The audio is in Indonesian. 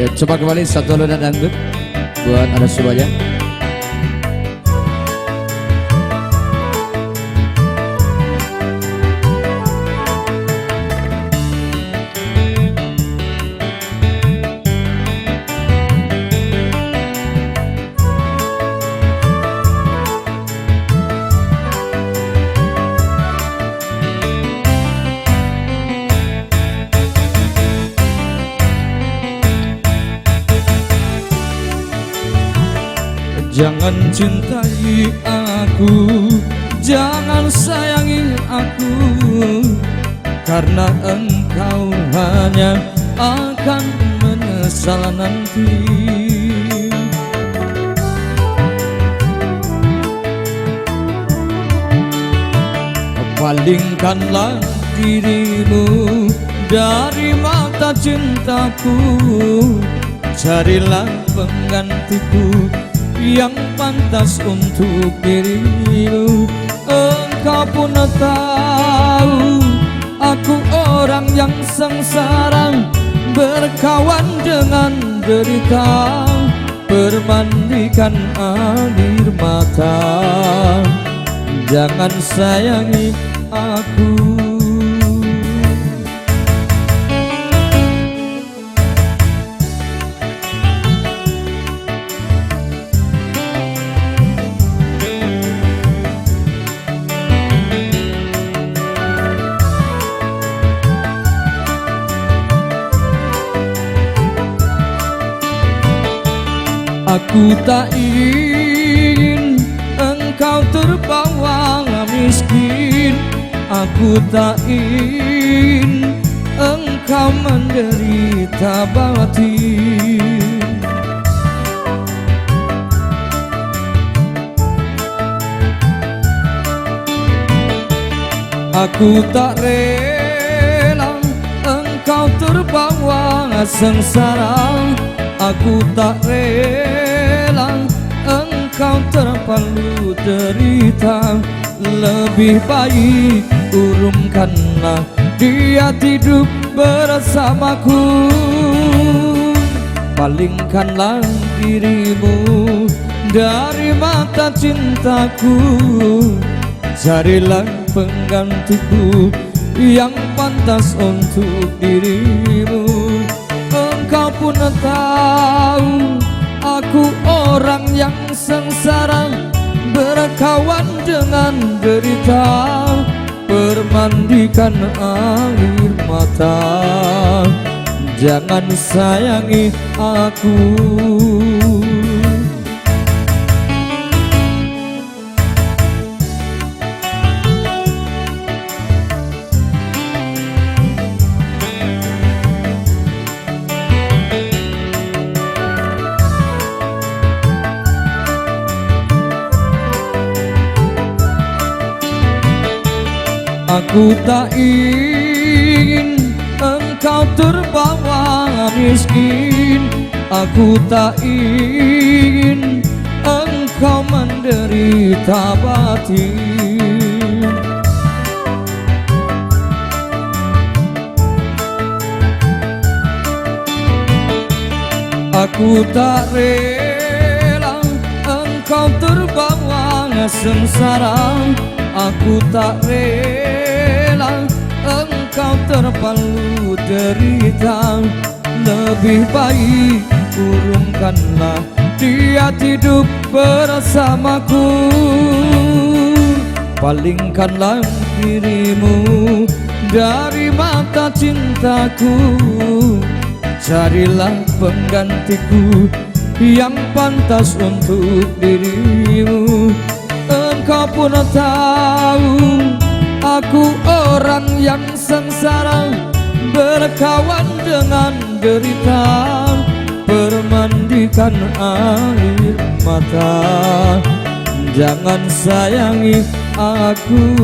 Ya, coba kembali satu alunan dangdut buat Anda semuanya. Jangan cintai aku, jangan sayangi aku, karena engkau hanya akan menyesal nanti. Palingkanlah dirimu dari mata cintaku, carilah penggantiku yang pantas untuk dirimu. Engkau pun tahu aku orang yang sengsara, berkawan dengan derita, bermandikan air mata. Jangan sayangi aku. Aku tak ingin engkau terbawa miskin, aku tak ingin engkau menderita batin. Aku tak rela engkau terbawa sengsara, aku tak rela engkau terpalu derita. Lebih baik urungkanlah dia hidup bersamaku. Palingkanlah dirimu dari mata cintaku, carilah penggantiku yang pantas untuk dirimu. Engkau pun tahu aku orang yang sengsara, berkawan dengan derita, bermandikan air mata. Jangan sayangi aku. Aku tak ingin engkau terbawa miskin, aku tak ingin engkau menderita batin. Aku tak rela engkau terbawa sengsara, aku tak rela engkau terpalu derita. Lebih baik urungkanlah dia hidup bersamaku. Palingkanlah dirimu dari mata cintaku, carilah penggantiku yang pantas untuk dirimu. Engkau pun tahu aku orang yang sengsara, berkawan dengan derita, bermandikan air mata. Jangan sayangi aku.